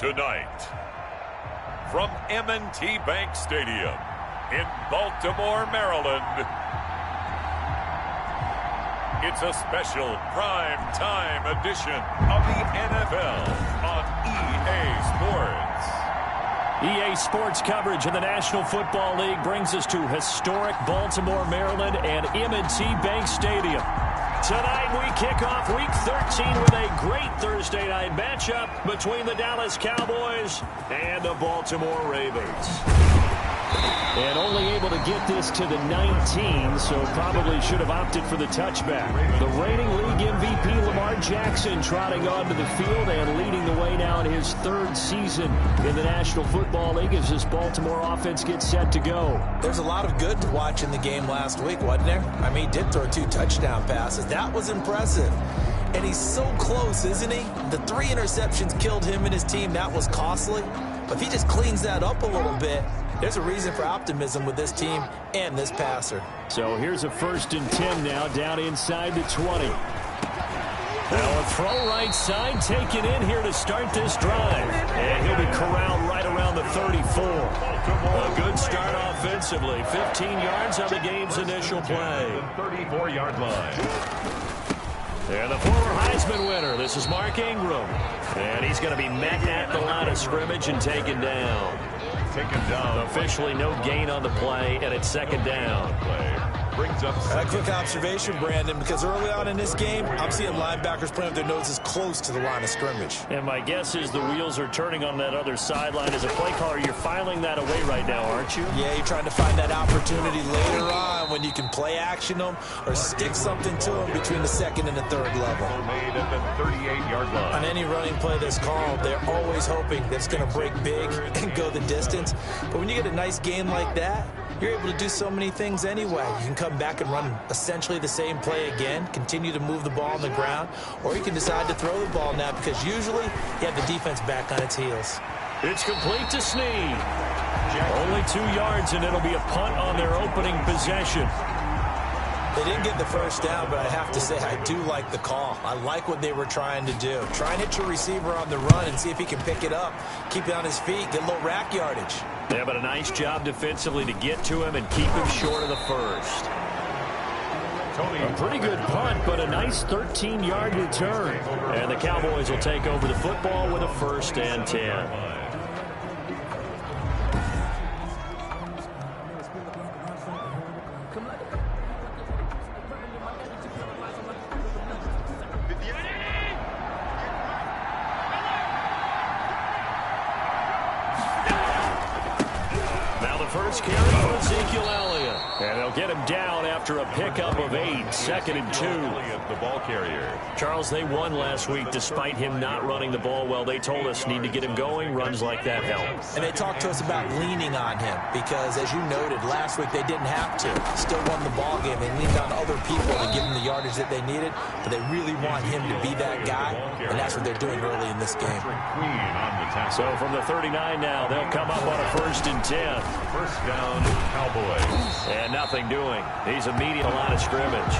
Tonight, from M&T Bank Stadium in Baltimore, Maryland, it's a special prime-time edition of the NFL on EA Sports. EA Sports coverage of the National Football League brings us to historic Baltimore, Maryland, and M&T Bank Stadium. Tonight we kick off Week 13 with a great Thursday night matchup between the Dallas Cowboys and the Baltimore Ravens. And only able to get this to the 19, so probably should have opted for the touchback. The reigning league MVP Lamar Jackson trotting onto the field and leading the way now in his third season in the National Football League as this Baltimore offense gets set to go. There's a lot of good to watch in the game last week, wasn't there? I mean, he did throw 2 touchdown passes. That was impressive. And he's so close, isn't he? The 3 interceptions killed him and his team. That was costly. But if he just cleans that up a little bit, there's a reason for optimism with this team and this passer. So here's a 1st and 10 now, down inside the 20. Now a throw right side, taken in here to start this drive. And he'll be corralled right around the 34. A good start offensively. 15 yards on the game's initial play. 34-yard line. And the former Heisman winner, this is Mark Ingram. And he's going to be met at the line of scrimmage and taken down. Officially no gain on the play, and it's 2nd down. Brings up a quick observation, Brandon, because early on in this game, I'm seeing linebackers putting up their noses close to the line of scrimmage. And my guess is the wheels are turning on that other sideline. As a play caller, you're filing that away right now, aren't you? Yeah, you're trying to find that opportunity later on when you can play action them or stick something to them between the 2nd and the 3rd level. Made at the 38-yard line. On any running play that's called, they're always hoping that it's going to break big and go the distance. But when you get a nice game like that, you're able to do so many things anyway. You can come back and run essentially the same play again, continue to move the ball on the ground, or you can decide to throw the ball now because usually you have the defense back on its heels. It's complete to Snead. Only 2 yards, and it'll be a punt on their opening possession. They didn't get the 1st down, but I have to say I do like the call. I like what they were trying to do. Try and hit your receiver on the run and see if he can pick it up, keep it on his feet, get a little rack yardage. Yeah, but a nice job defensively to get to him and keep him short of the 1st. A pretty good punt, but a nice 13-yard return. And the Cowboys will take over the football with a 1st and 10. First carry for Ezekiel Elliott. And they'll get him down after a pickup of 8, 2nd and 2. The ball carrier. Charles, they won last week despite him not running the ball well. They told us need to get him going. Runs like that help. And they talked to us about leaning on him because, as you noted, last week they didn't have to. Still won the ball game. They leaned on other people to give them the yardage that they needed, but they really want him to be that guy, and that's what they're doing early in this game. So from the 39 now, they'll come up on a 1st and 10. 1st down, Cowboys. And nothing doing. He's immediate line of scrimmage.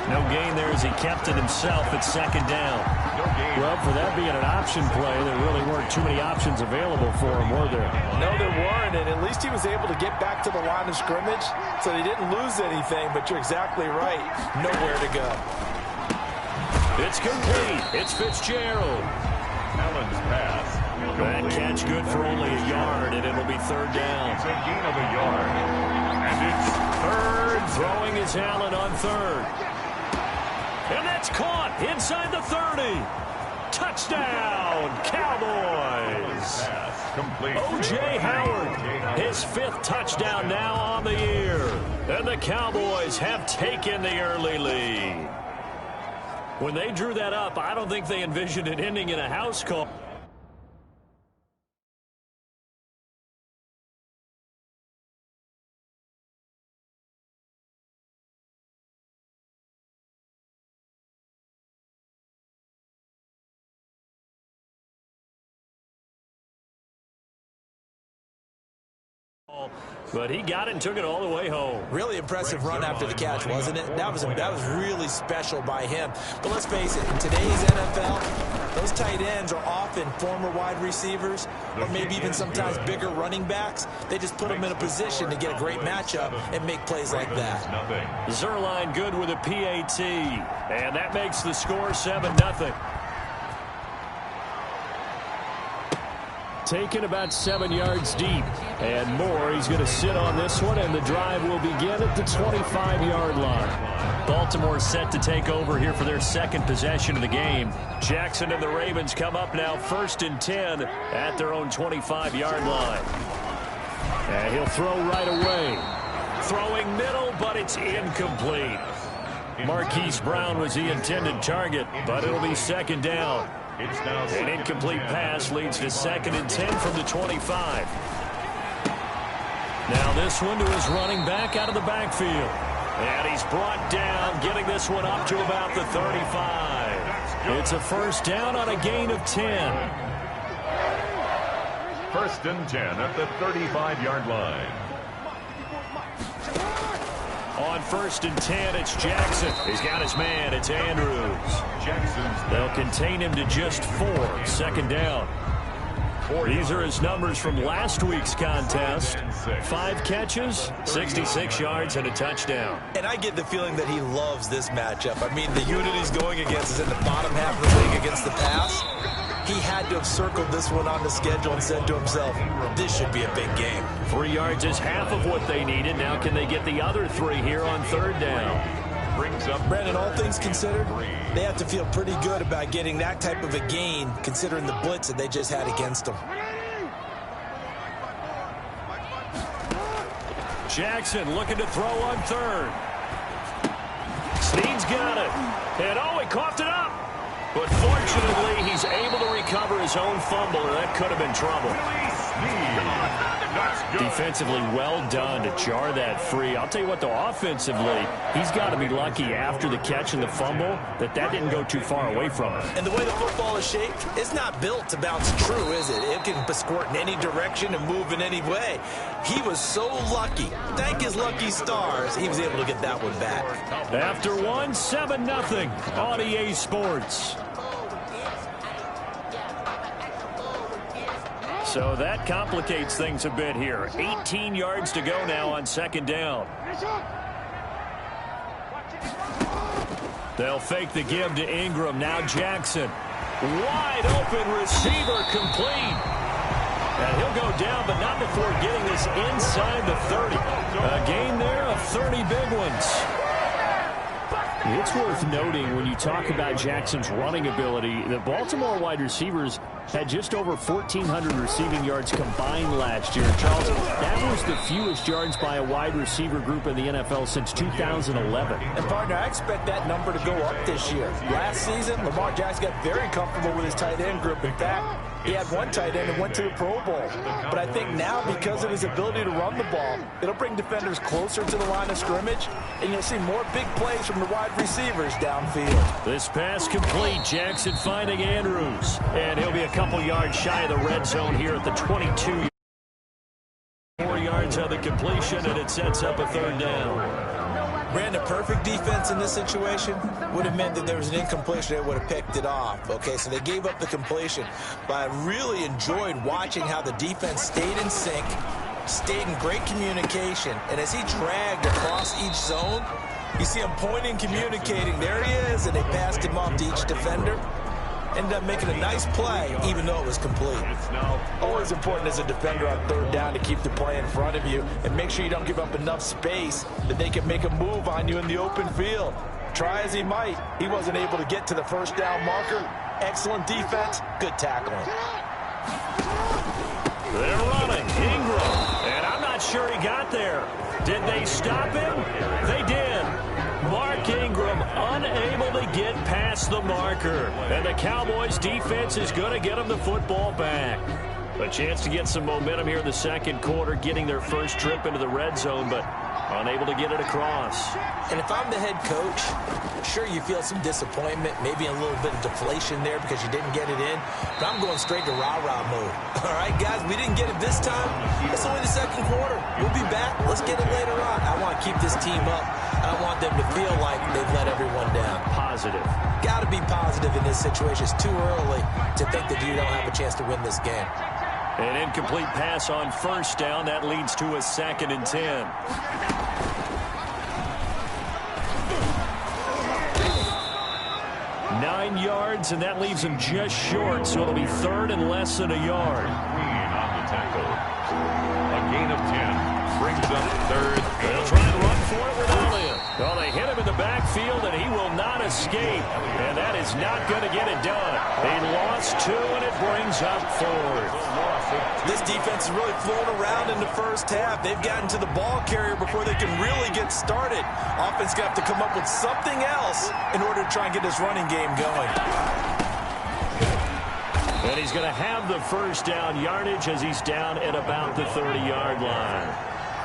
No gain there as he kept it himself at 2nd down. No gain. Well, for that being an option play, there really weren't too many options available for him, were there? No, there weren't, and at least he was able to get back to the line of scrimmage, so he didn't lose anything, but you're exactly right. Nowhere to go. It's complete. It's Fitzgerald. Allen's pass. That catch good for only a yard, and it'll be 3rd down. It's a gain of a yard. And it's 3rd. Throwing is Allen on 3rd. And that's caught inside the 30. Touchdown, Cowboys. complete. O.J. Howard, his 5th touchdown now on the year. And the Cowboys have taken the early lead. When they drew that up, I don't think they envisioned it ending in a house call. But he got it and took it all the way home. Really impressive run after the catch, wasn't it? That was really special by him. But let's face it, in today's NFL, Those tight ends are often former wide receivers or maybe even sometimes bigger running backs. They just put them in a position to get a great matchup and make plays like that. Zerline good with a PAT, and that makes the score 7-0. Taken about 7 yards deep. And more, he's going to sit on this one, and the drive will begin at the 25-yard line. Baltimore set to take over here for their second possession of the game. Jackson and the Ravens come up now 1st and 10 at their own 25-yard line. And he'll throw right away. Throwing middle, but it's incomplete. Marquise Brown was the intended target, but it'll be 2nd down. An incomplete pass leads to 2nd and 10 from the 25. Now this one to his running back out of the backfield. And he's brought down, getting this one up to about the 35. It's a 1st down on a gain of 10. 1st and 10 at the 35-yard line. On 1st and 10, it's Jackson. He's got his man. It's Andrews. They'll contain him to just 4. 2nd down. These are his numbers from last week's contest. 5 catches, 66 yards, and a touchdown. And I get the feeling that he loves this matchup. I mean, the unit he's going against is in the bottom half of the league against the pass. He had to have circled this one on the schedule and said to himself, this should be a big game. 3 yards is half of what they needed. Now can they get the other 3 here on 3rd down? Brings up Brandon, all things considered, they have to feel pretty good about getting that type of a gain considering the blitz that they just had against them. Jackson looking to throw on 3rd. Snead's got it. And he coughed it up. But fortunately, he's able to recover his own fumble, or that could have been trouble. Defensively well done to jar that free. I'll tell you what, though, offensively, he's got to be lucky after the catch and the fumble that didn't go too far away from him. And the way the football is shaped, it's not built to bounce true, is it? It can squirt in any direction and move in any way. He was so lucky. Thank his lucky stars, he was able to get that one back. After 7-0 on EA Sports. So that complicates things a bit here. 18 yards to go now on 2nd down. They'll fake the give to Ingram. Now Jackson. Wide open receiver complete. And he'll go down, but not before getting this inside the 30. A gain there of 30 big ones. It's worth noting when you talk about Jackson's running ability, the Baltimore wide receivers had just over 1,400 receiving yards combined last year. Charles, that was the fewest yards by a wide receiver group in the NFL since 2011. And, partner, I expect that number to go up this year. Last season, Lamar Jackson got very comfortable with his tight end group. In fact, he had one tight end and went to the Pro Bowl. But I think now, because of his ability to run the ball, it'll bring defenders closer to the line of scrimmage, and you'll see more big plays from the wide receivers downfield. This pass complete. Jackson finding Andrews. And he'll be a couple yards shy of the red zone here at the 22. 4 yards on the completion, and it sets up a 3rd down. Brandon, perfect defense in this situation would have meant that there was an incompletion. They would have picked it off. Okay, so they gave up the completion. But I really enjoyed watching how the defense stayed in sync, stayed in great communication. And as he dragged across each zone, you see him pointing, communicating. There he is, and they passed him off to each defender. Ended up making a nice play, even though it was complete. Always important as a defender on 3rd down to keep the play in front of you and make sure you don't give up enough space that they can make a move on you in the open field. Try as he might, he wasn't able to get to the 1st down marker. Excellent defense, good tackling. They're running. Ingram. And I'm not sure he got there. Did they stop him? They did. Mark Ingram unable to get past the marker. And the Cowboys defense is going to get him the football back. A chance to get some momentum here in the 2nd quarter, getting their first trip into the red zone. But Unable to get it across. And if I'm the head coach, sure, you feel some disappointment, maybe a little bit of deflation there because you didn't get it in, but I'm going straight to rah-rah mode. All right, guys, we didn't get it this time. It's only the second quarter. We'll be back. Let's get it later on. I want to keep this team up. I don't want them to feel like they've let everyone down. Positive. Got to be positive in this situation. It's too early to think that you don't have a chance to win this game. An incomplete pass on first down. That leads to a 2nd and 10. Nine yards, and that leaves him just short, so it'll be 3rd and less than a yard. Green on the tackle. A gain of 10 brings up 3rd. They'll try and run for it without him. Well, they hit him in the backfield, and he will not escape, and that is not going to get it done. They lost 2, and it brings up 4th. This defense is really flown around in the first half. They've gotten to the ball carrier before they can really get started. Offense going to have to come up with something else in order to try and get this running game going. And he's going to have the first down yardage as he's down at about the 30-yard line.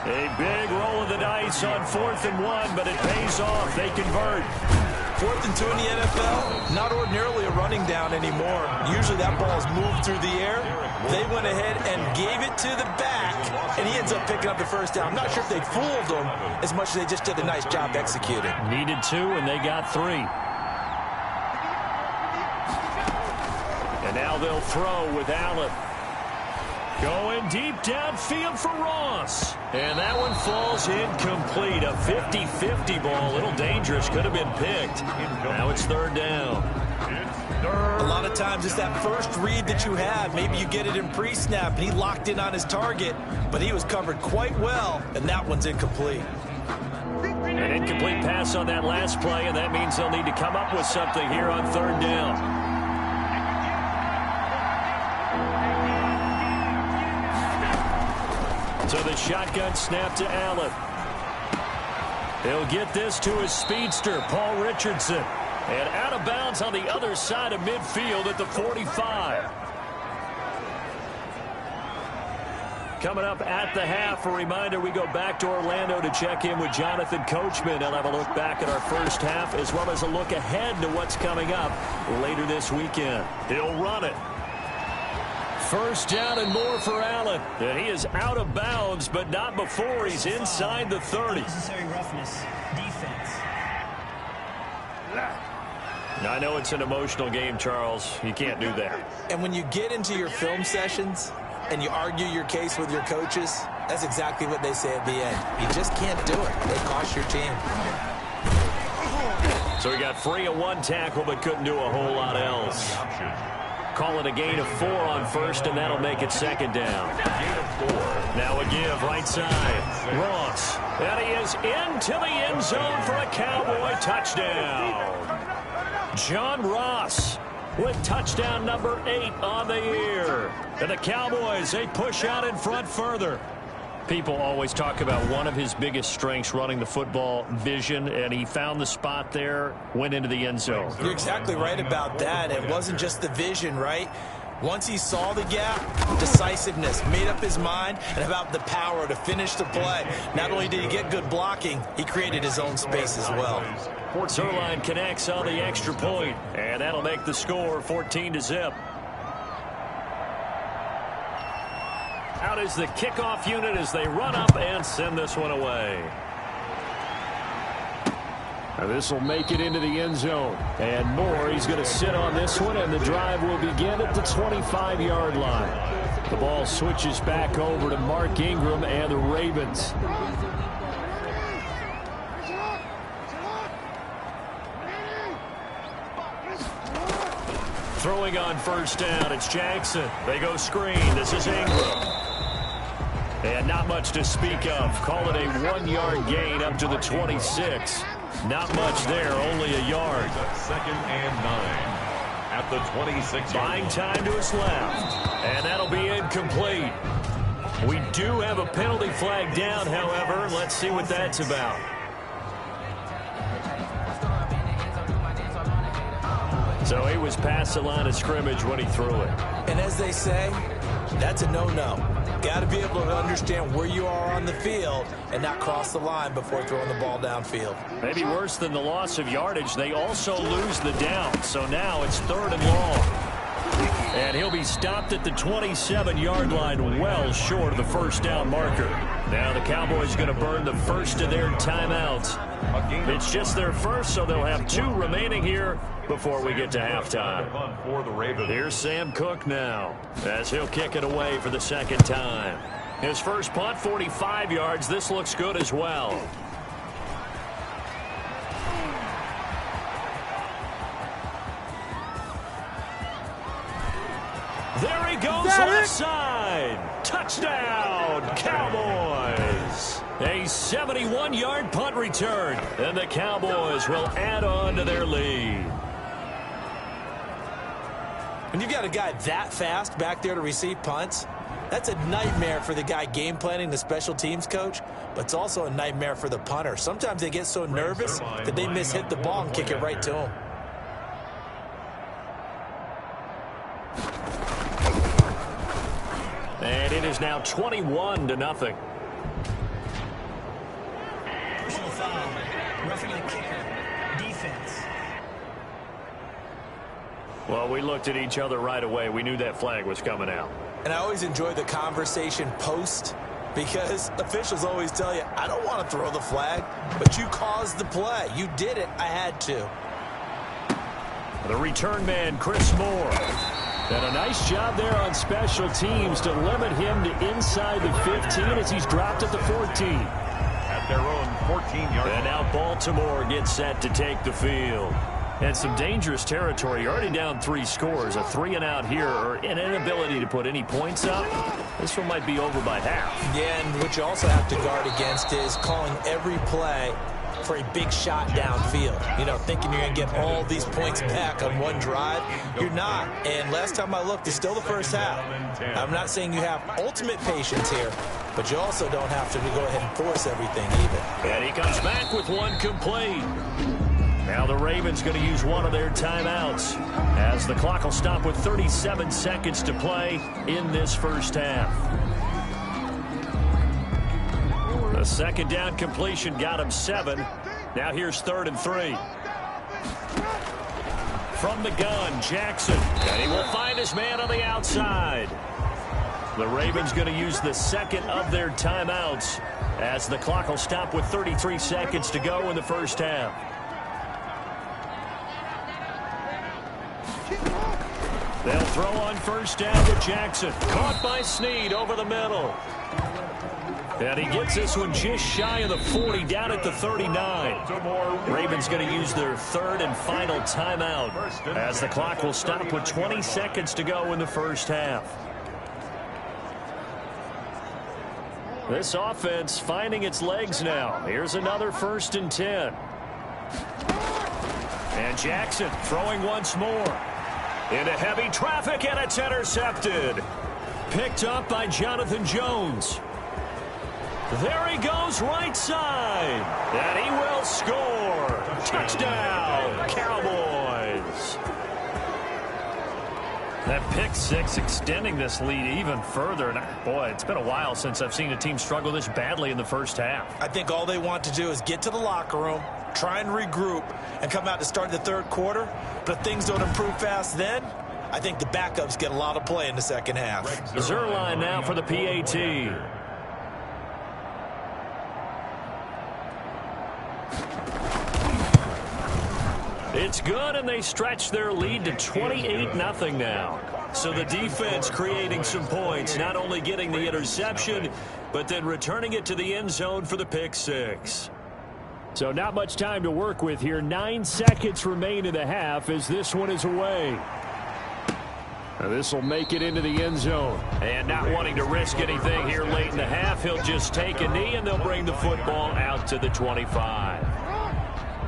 A big roll of the dice on 4th and 1, but it pays off. They convert. 4th and 2 in the NFL, not ordinarily a running down anymore. Usually that ball is moved through the air. They went ahead and gave it to the back, and he ends up picking up the first down. I'm not sure if they fooled him as much as they just did a nice job executing. Needed 2, and they got 3. And now they'll throw with Allen. Going deep downfield for Ross. And that one falls incomplete. A 50-50 ball. A little dangerous. Could have been picked. Now it's 3rd down. A lot of times it's that first read that you have. Maybe you get it in pre-snap, and he locked in on his target, but he was covered quite well, and that one's incomplete. An incomplete pass on that last play, and that means they'll need to come up with something here on 3rd down. So the shotgun snap to Allen. He'll get this to his speedster, Paul Richardson. And out of bounds on the other side of midfield at the 45. Coming up at the half, a reminder, we go back to Orlando to check in with Jonathan Coachman. He'll have a look back at our first half as well as a look ahead to what's coming up later this weekend. He'll run it. First down and more for Allen. And he is out of bounds, but not before he's inside the 30. Necessary roughness. Defense. I know it's an emotional game, Charles. You can't do that. And when you get into your film sessions and you argue your case with your coaches, that's exactly what they say at the end. You just can't do it. They cost your team. So he got free of 1 tackle, but couldn't do a whole lot else. Call it a gain of 4 on first, and that'll make it 2nd down. Now a give right side. Ross. And he is into the end zone for a Cowboy touchdown. John Ross with touchdown number 8 on the year. And the Cowboys, they push out in front further. People always talk about one of his biggest strengths running the football, vision, and he found the spot there, went into the end zone. You're exactly right about that. It wasn't just the vision, right? Once he saw the gap, decisiveness, made up his mind, and about the power to finish the play. Not only did he get good blocking, he created his own space as well. Zerline connects on the extra point, and that'll make the score 14-0. Out is the kickoff unit as they run up and send this one away. Now this will make it into the end zone. And more, he's going to sit on this one, and the drive will begin at the 25-yard line. The ball switches back over to Mark Ingram and the Ravens. Throwing on first down, it's Jackson. They go screen. This is Ingram. And not much to speak of. Call it a 1-yard gain up to the 26. Not much there, only a yard. 2nd and 9 at the 26. Buying time to his left. And that'll be incomplete. We do have a penalty flag down, however. Let's see what that's about. So he was past the line of scrimmage when he threw it. And as they say, that's a no-no. Got to be able to understand where you are on the field and not cross the line before throwing the ball downfield. Maybe worse than the loss of yardage, they also lose the down. So now it's 3rd and long. And he'll be stopped at the 27-yard line, well short of the first down marker. Now the Cowboys going to burn the first of their timeouts. It's just their first, so they'll have 2 remaining here before we get to halftime. Here's Sam Cook now, as he'll kick it away for the second time. His first punt, 45 yards. This looks good as well. There he goes, left side. Touchdown, Cowboys. A 71-yard punt return, and the Cowboys will add on to their lead. When you've got a guy that fast back there to receive punts, that's a nightmare for the guy game planning, the special teams coach, but it's also a nightmare for the punter. Sometimes they get so nervous that they mishit the ball and kick it right to him. And it is now 21-0. Personal foul. Roughing the kicker. Defense. Well, we looked at each other right away. We knew that flag was coming out. And I always enjoy the conversation post, because officials always tell you, I don't want to throw the flag, but you caused the play. You did it. I had to. The return man, Chris Moore. And a nice job there on special teams to limit him to inside the 15 as he's dropped at the 14. At their own 14-yard. And now Baltimore gets set to take the field. And some dangerous territory. You're already down 3 scores. A 3-and-out here, or an inability to put any points up. This one might be over by half. Yeah, and what you also have to guard against is calling every play for a big shot downfield. You know, thinking you're going to get all these points back on one drive. You're not. And last time I looked, it's still the first half. I'm not saying you have ultimate patience here, but you also don't have to go ahead and force everything either. And he comes back with one complete. Now the Ravens going to use one of their timeouts as the clock will stop with 37 seconds to play in this first half. The second down completion got him 7. Now here's 3rd and 3. From the gun, Jackson. And he will find his man on the outside. The Ravens going to use the second of their timeouts as the clock will stop with 33 seconds to go in the first half. They'll throw on first down to Jackson. Caught by Snead over the middle. And he gets this one just shy of the 40, down at the 39. Ravens going to use their 3rd and final timeout as the clock will stop with 20 seconds to go in the first half. This offense finding its legs now. Here's another 1st and 10. And Jackson throwing once more. Into heavy traffic, and it's intercepted. Picked up by Jonathan Jones. There he goes, right side. And he will score. Touchdown, Cowboys. That pick 6 extending this lead even further. And boy, it's been a while since I've seen a team struggle this badly in the first half. I think all they want to do is get to the locker room, try and regroup, and come out to start the 3rd quarter. But if things don't improve fast then, I think the backups get a lot of play in the second half. Zerline now for the PAT. It's good, and they stretch their lead to 28-0 now. So the defense creating some points, not only getting the interception, but then returning it to the end zone for the pick 6. So not much time to work with here. 9 seconds remain in the half as this one is away. Now this will make it into the end zone. And not wanting to risk anything here late in the half, he'll just take a knee, and they'll bring the football out to the 25.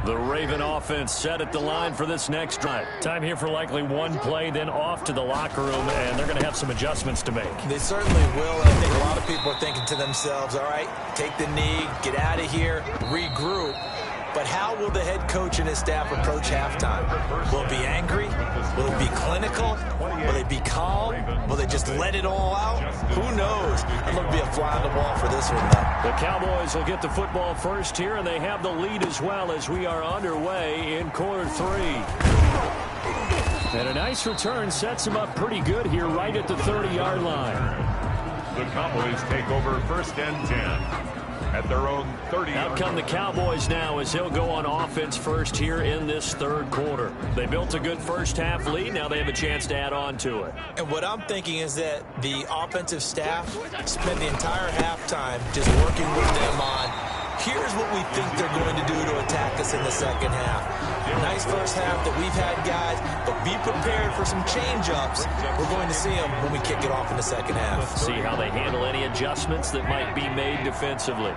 The Raven offense set at the line for this next drive. Time here for likely one play, then off to the locker room, and they're going to have some adjustments to make. They certainly will, and I think a lot of people are thinking to themselves, all right, take the knee, get out of here, regroup. But how will the head coach and his staff approach halftime? Will it be angry? Will it be clinical? Will they be calm? Will they just let it all out? Who knows? I'd love to be a fly on the wall for this one, though. The Cowboys will get the football first here, and they have the lead as well as we are underway in quarter 3. And a nice return sets them up pretty good here right at the 30-yard line. The Cowboys take over first and 10 at their own 30. Out come the Cowboys now as he'll go on offense first here in this third quarter. They built a good first half lead. Now they have a chance to add on to it. And what I'm thinking is that the offensive staff spent the entire halftime just working with them on, here's what we think they're going to do to attack us in the second half. Nice first half that we've had, guys, but be prepared for some change-ups. We're going to see them when we kick it off in the second half. See how they handle any adjustments that might be made defensively.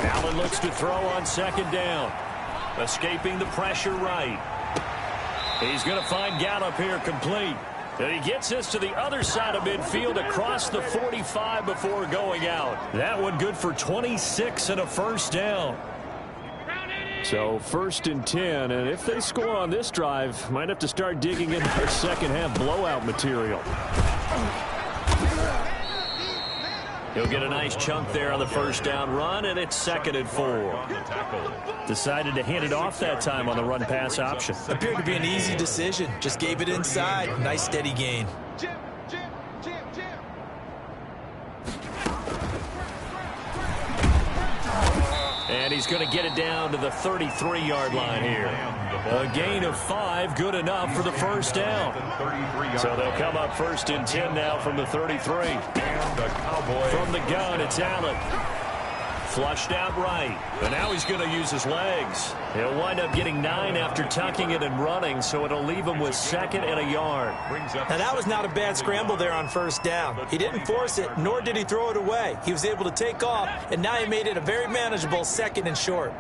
Allen looks to throw on second down. Escaping the pressure right. He's going to find Gallup here complete. And he gets this to the other side of midfield across the 45 before going out. That one good for 26 and a first down. So first and 10, and if they score on this drive, might have to start digging into their second half blowout material. He'll get a nice chunk there on the first down run, and it's second and 4. Decided to hand it off that time on the run-pass option. Appeared to be an easy decision. Just gave it inside. Nice steady gain. And he's going to get it down to the 33-yard line here. A gain of 5, good enough for the first down. So they'll come up first and 10 now from the 33. From the gun, it's Allen. Flushed out right. And now he's going to use his legs. He'll wind up getting 9 after tucking it and running, so it'll leave him with second and a yard. Now, that was not a bad scramble there on first down. He didn't force it, nor did he throw it away. He was able to take off, and now he made it a very manageable second and short.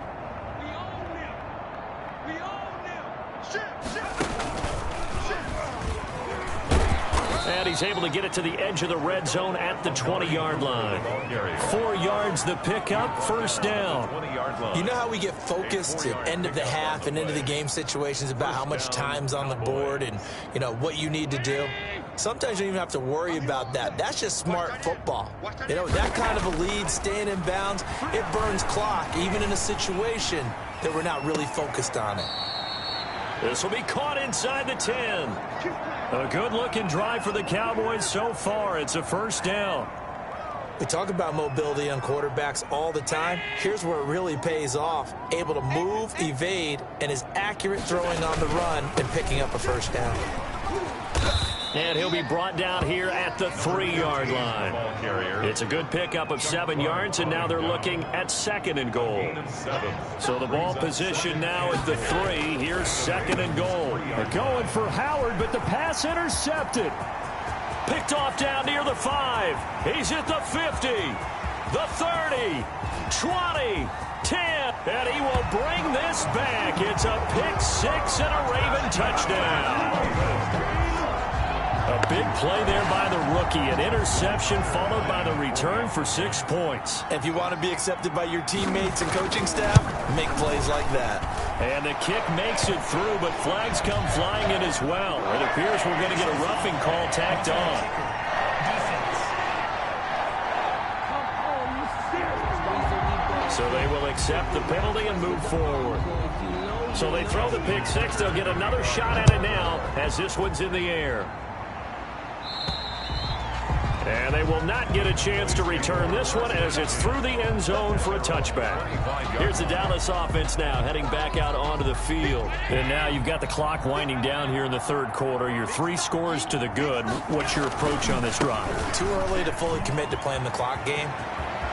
And he's able to get it to the edge of the red zone at the 20-yard line. 4 yards the pickup, first down. You know how we get focused at end of the half and into the game situations about how much time's on the board and, you know, what you need to do? Sometimes you don't even have to worry about that. That's just smart football. You know, that kind of a lead, staying in bounds, it burns clock, even in a situation that we're not really focused on it. This will be caught inside the 10. A good-looking drive for the Cowboys so far. It's a first down. We talk about mobility on quarterbacks all the time. Here's where it really pays off. Able to move, evade, and is accurate throwing on the run and picking up a first down. And he'll be brought down here at the 3-yard line. It's a good pickup of 7 yards, and now they're looking at second and goal. So the ball position now at the 3. Here's second and goal. They're going for Howard, but the pass intercepted. Picked off down near the 5. He's at the 50, the 30, 20, 10, and he will bring this back. It's a pick 6 and a Raven touchdown. A big play there by the rookie. An interception followed by the return for 6 points. If you want to be accepted by your teammates and coaching staff, make plays like that. And the kick makes it through, but flags come flying in as well. It appears we're going to get a roughing call tacked on. So they will accept the penalty and move forward. So they throw the pick 6. They'll get another shot at it now as this one's in the air. And they will not get a chance to return this one as it's through the end zone for a touchback. Here's the Dallas offense now heading back out onto the field. And now you've got the clock winding down here in the third quarter. Your 3 scores to the good. What's your approach on this drive? Too early to fully commit to playing the clock game.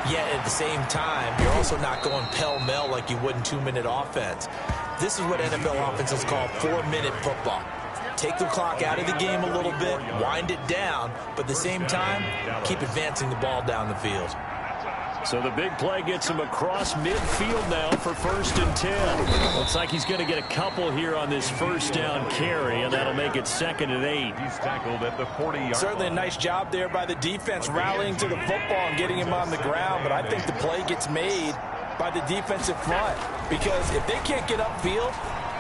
Yet at the same time, you're also not going pell-mell like you would in 2-minute offense. This is what NFL offenses call 4-minute football. Take the clock out of the game a little bit, wind it down, but at the same time, keep advancing the ball down the field. So the big play gets him across midfield now for 1st and 10. Looks like he's going to get a couple here on this first down carry, and that'll make it 2nd and 8. He's tackled at the 40-yard Certainly a line. nice job there by the defense rallying to the football and getting him on the ground, but I think the play gets made by the defensive front because if they can't get upfield,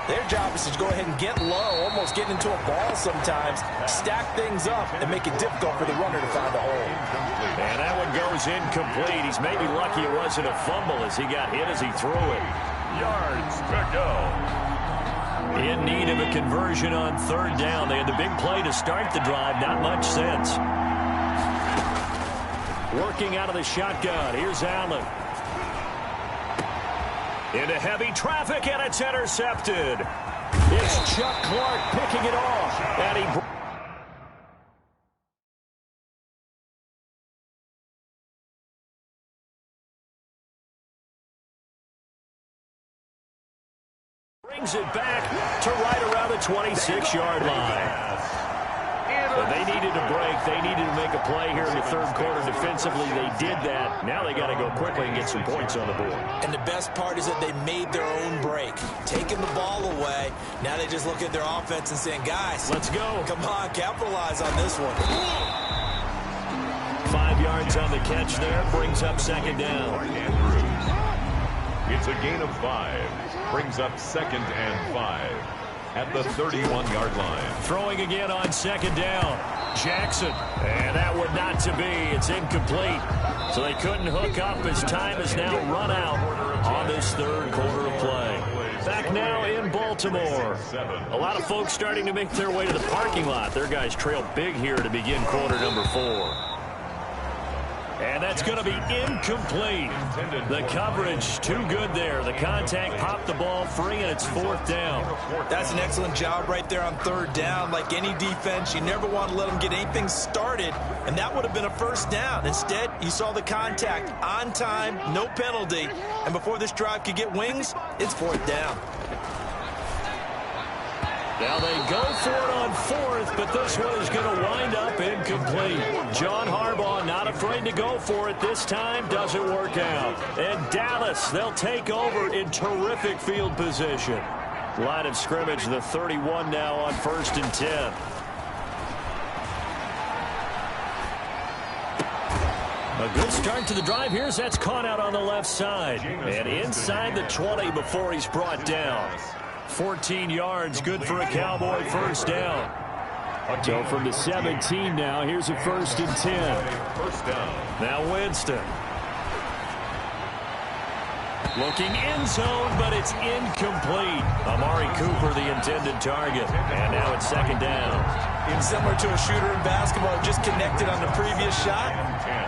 their job is to go ahead and get low, almost get into a ball sometimes, stack things up, and make it difficult for the runner to find a hole. And that one goes incomplete. He's maybe lucky it wasn't a fumble as he got hit as he threw it. Yards to go. In need of a conversion on 3rd down. They had the big play to start the drive. Not much sense. Working out of the shotgun. Here's Allen. Into heavy traffic, and it's intercepted. It's Chuck Clark picking it off. And he brings it back to right around the 26-yard line. So they needed a break. They needed to make a play here in the 3rd quarter defensively. They did that. Now they got to go quickly and get some points on the board. And the best part is that they made their own break, taking the ball away. Now they just look at their offense and saying, guys, let's go. Come on, capitalize on this one. 5 yards on the catch there. Brings up 2nd down. It's a gain of 5. Brings up 2nd and 5 at the 31-yard line. Throwing again on 2nd down. Jackson. And that would not to be. It's incomplete. So they couldn't hook up as time has now run out on this 3rd quarter of play. Back now in Baltimore. A lot of folks starting to make their way to the parking lot. Their guys trail big here to begin quarter number 4. And that's going to be incomplete. The coverage too good there. The contact popped the ball free, and it's 4th down. That's an excellent job right there on 3rd down. Like any defense, you never want to let them get anything started, and that would have been a 1st down. Instead, you saw the contact on time, no penalty, and before this drive could get wings, it's 4th down. Now they go for it on 4th, but this one is going to wind up incomplete. John Harbaugh not afraid to go for it this time. Doesn't work out. And Dallas, they'll take over in terrific field position. Line of scrimmage, the 31 now on 1st and 10. A good start to the drive. Here's that's caught out on the left side. And inside the 20 before he's brought down. 14 yards, good for a Cowboy 1st down. So from the 17 now, here's a 1st and 10. 1st down. Now Winston. Looking end zone, but it's incomplete. Amari Cooper, the intended target. And now it's 2nd down. Similar to a shooter in basketball, just connected on the previous shot.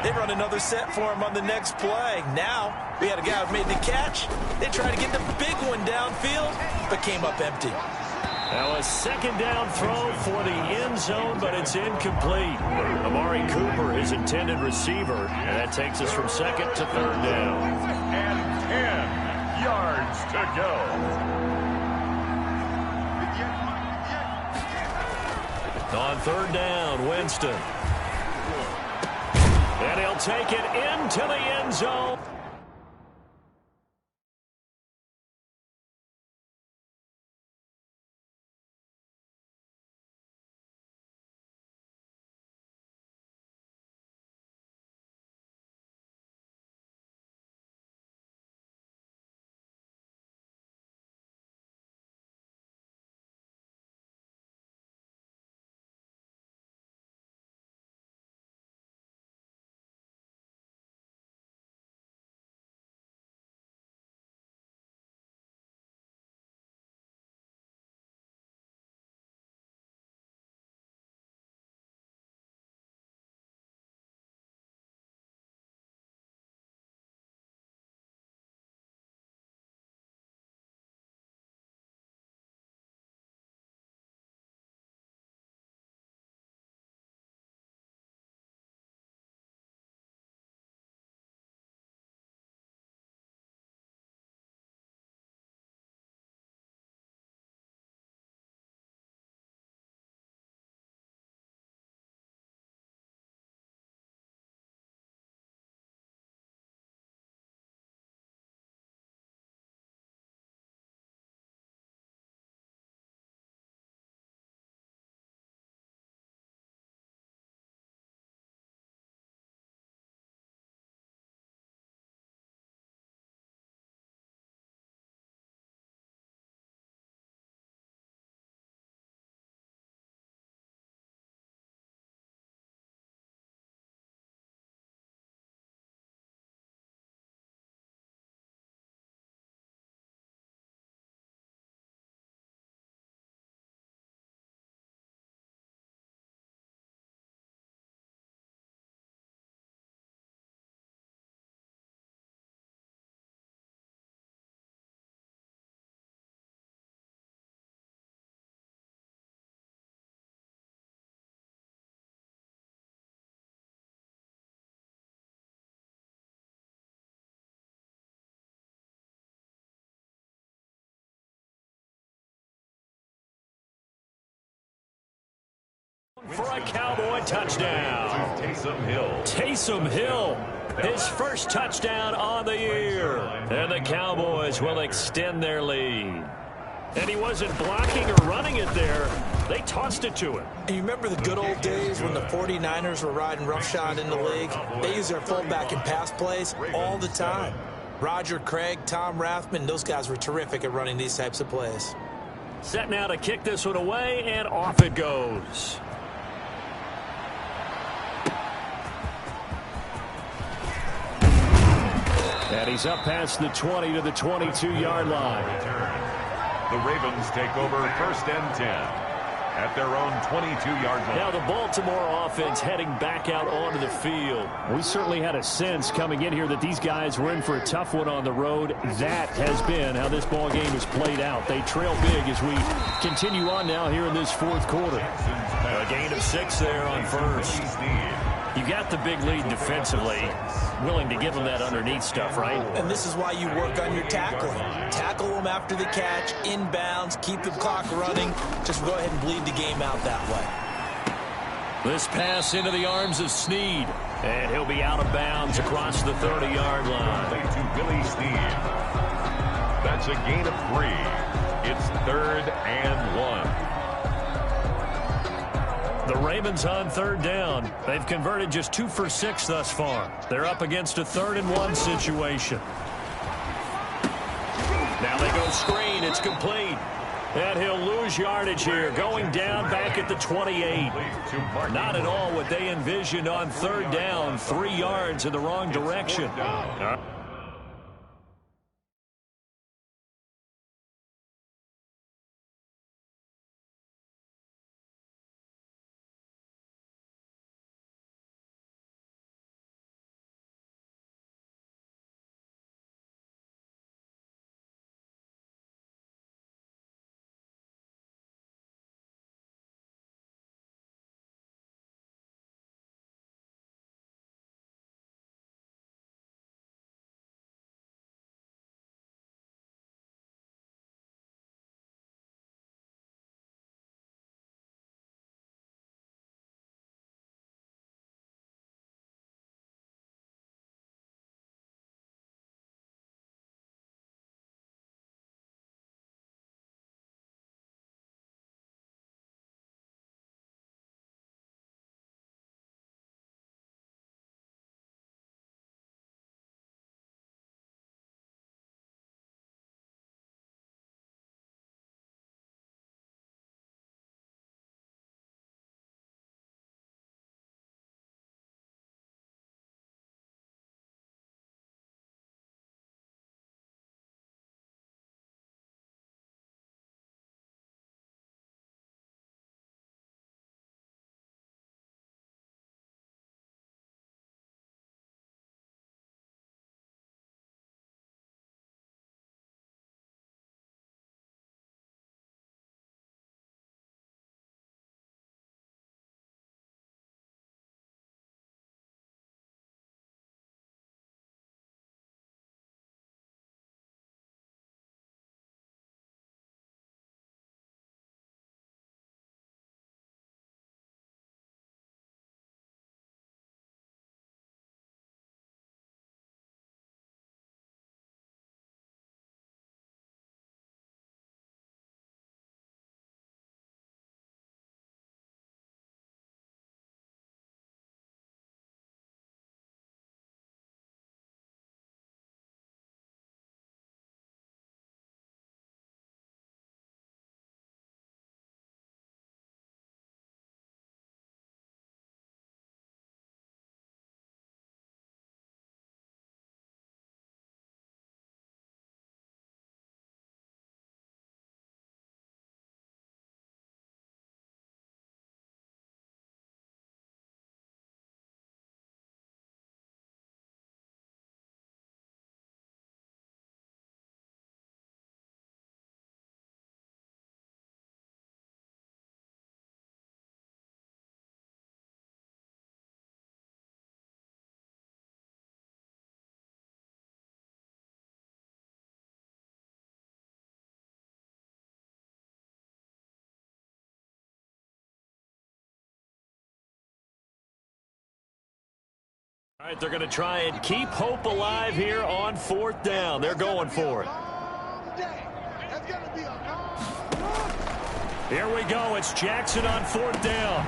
They run another set for him on the next play. Now, we had a guy who made the catch. They tried to get the big one downfield, but came up empty. Now a 2nd down throw for the end zone, but it's incomplete. Amari Cooper, his intended receiver, and that takes us from 2nd to 3rd down. And 10 yards to go. On 3rd down, Winston. And he'll take it into the end zone. for a Cowboy touchdown. Taysom Hill. Taysom Hill, his first touchdown on the year. And the Cowboys will extend their lead. And he wasn't blocking or running it there. They tossed it to him. And you remember the good old days when the 49ers were riding roughshod in the league? They used their fullback in pass plays all the time. Roger Craig, Tom Rathman, those guys were terrific at running these types of plays. Set now to kick this one away, and off it goes. And he's up past the 20 to the 22-yard line. The Ravens take over 1st and 10 at their own 22-yard line. Now the Baltimore offense heading back out onto the field. We certainly had a sense coming in here that these guys were in for a tough one on the road. That has been how this ball game has played out. They trail big as we continue on now here in this fourth quarter. A gain of 6 there on first. You got the big lead defensively. Willing to give them that underneath stuff, right? And this is why you work on your tackling. Tackle them after the catch, inbounds, keep the clock running. Just go ahead and bleed the game out that way. This pass into the arms of Snead. And he'll be out of bounds across the 30-yard line. To Billy Snead. That's a gain of 3. It's 3rd and 1. The Ravens on 3rd down. They've converted just 2 for 6 thus far. They're up against a 3rd and 1 situation. Now they go screen. It's complete. And he'll lose yardage here. Going down back at the 28. Not at all what they envisioned on 3rd down. 3 yards in the wrong direction. All right, they're going to try and keep hope alive here on 4th down. They're going for it. Here we go. It's Jackson on 4th down.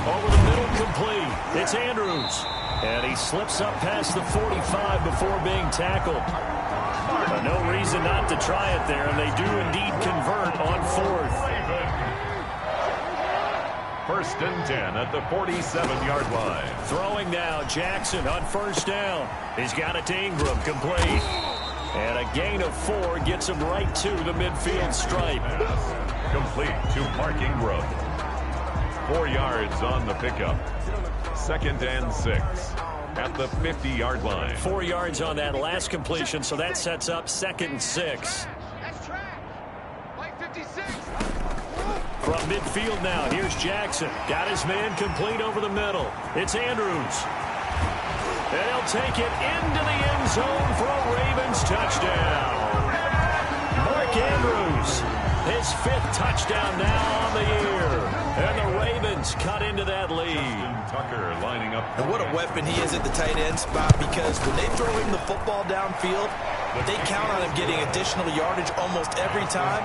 Over the middle, complete. It's Andrews. And he slips up past the 45 before being tackled. No reason not to try it there, and they do indeed convert on 4th. 1st and 10 at the 47-yard line. Throwing now, Jackson on 1st down. He's got it to Ingram, complete. And a gain of 4 gets him right to the midfield stripe. Complete to Mark Ingram. 4 yards on the pickup. 2nd and 6 at the 50-yard line. 4 yards on that last completion, so that sets up 2nd and 6. From midfield now, here's Jackson. Got his man complete over the middle. It's Andrews. And he'll take it into the end zone for a Ravens touchdown. Mark Andrews, his 5th touchdown now on the year. And the Ravens cut into that lead. Tucker lining up. And what a weapon he is at the tight end spot, because when they throw him the football downfield, they count on him getting additional yardage almost every time.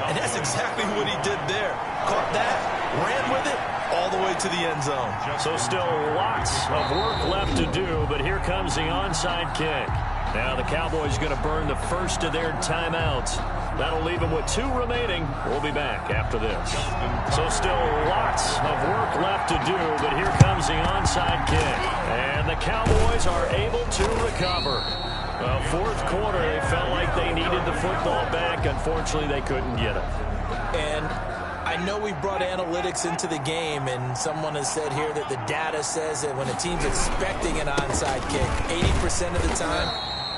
And that's exactly what he did there. Caught that, ran with it, all the way to the end zone. So still lots of work left to do, but here comes the onside kick. Now the Cowboys going to burn the first of their timeouts. That'll leave them with 2 remaining. We'll be back after this. So still lots of work left to do, but here comes the onside kick. And the Cowboys are able to recover. Well, 4th quarter, they felt like they needed the football back. Unfortunately, they couldn't get it. And I know we brought analytics into the game, and someone has said here that the data says that when a team's expecting an onside kick, 80% of the time,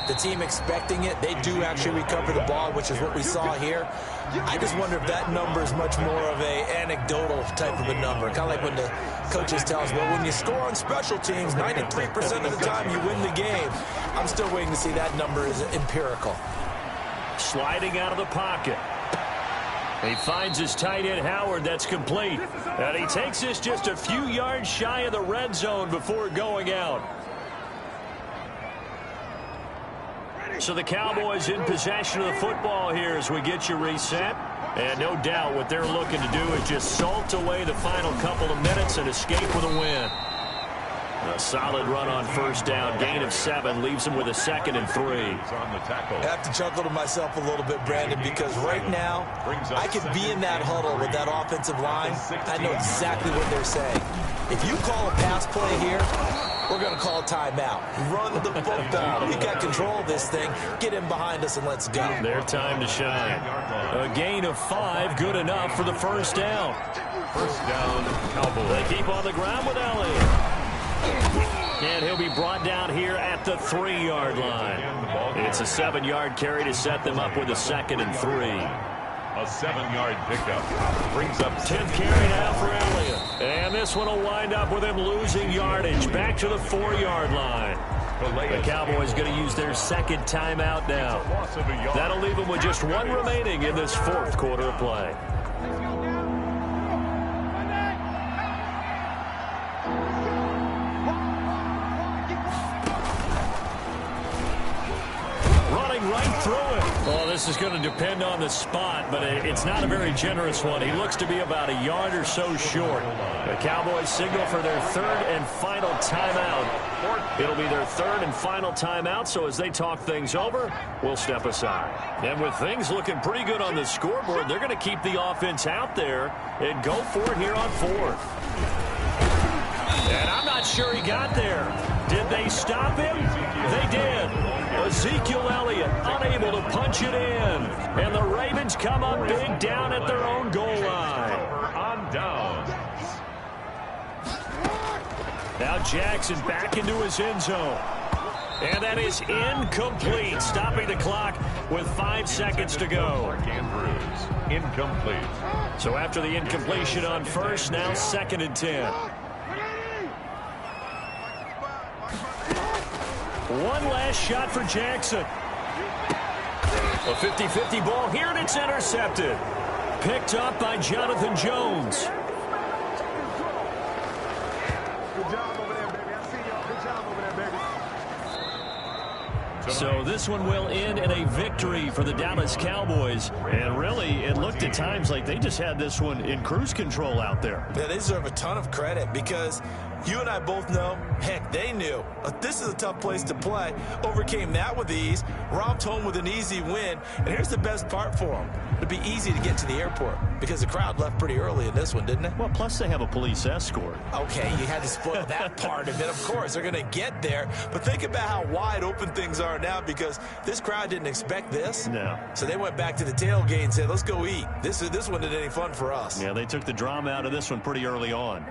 the team expecting it, they do actually recover the ball, which is what we saw here. I just wonder if that number is much more of a anecdotal type of a number. Kind of like when the coaches tell us, well, when you score on special teams, 93% of the time you win the game. I'm still waiting to see that number is empirical. Sliding out of the pocket. He finds his tight end, Howard. That's complete. And he takes this just a few yards shy of the red zone before going out. So the Cowboys in possession of the football here as we get you reset. And no doubt what they're looking to do is just salt away the final couple of minutes and escape with a win. A solid run on 1st down. Gain of 7 leaves him with a 2nd and 3. I have to chuckle to myself a little bit, Brandon, because right now I could be in that huddle with that offensive line. I know exactly what they're saying. If you call a pass play here, we're going to call a timeout. Run the football. We got control of this thing. Get in behind us and let's go. Their time to shine. A gain of 5, good enough for the 1st down. 1st down, Cowboys. They keep on the ground with Elliott. And he'll be brought down here at the 3-yard line. It's a 7-yard carry to set them up with a 2nd and 3. A 7-yard pickup brings up 10th carry now for Elliott. And this one will wind up with him losing yardage back to the 4-yard line. The Cowboys going to use their 2nd timeout now. That'll leave them with just 1 remaining in this 4th quarter of play. Right through it. Well, this is going to depend on the spot, but it's not a very generous one. He looks to be about a yard or so short. The Cowboys signal for their 3rd and final timeout. It'll be their 3rd and final timeout, so as they talk things over, we'll step aside. And with things looking pretty good on the scoreboard, they're going to keep the offense out there and go for it here on 4th. And I'm not sure he got there. Did they stop him? They did. Ezekiel Elliott unable to punch it in. And the Ravens come up big down at their own goal line. On downs. Now Jackson back into his end zone. And that is incomplete, stopping the clock with 5 seconds to go. Mark Andrews, incomplete. So after the incompletion on 1st, now 2nd and 10. One last shot for Jackson. A 50-50 ball here, and it's intercepted. Picked up by Jonathan Jones. Good job over there, baby. I see y'all. Good job over there, baby. So this one will end in a victory for the Dallas Cowboys. And really, it looked at times like they just had this one in cruise control out there. Yeah, they deserve a ton of credit because you and I both know, heck, they knew. This is a tough place to play. Overcame that with ease. Romped home with an easy win. And here's the best part for them. It'd be easy to get to the airport because the crowd left pretty early in this one, didn't it? Well, plus they have a police escort. Okay, you had to spoil that part of it. Of course, they're going to get there. But think about how wide open things are now because this crowd didn't expect this. No. So they went back to the tailgate and said, let's go eat. This one isn't any fun for us. Yeah, they took the drama out of this one pretty early on.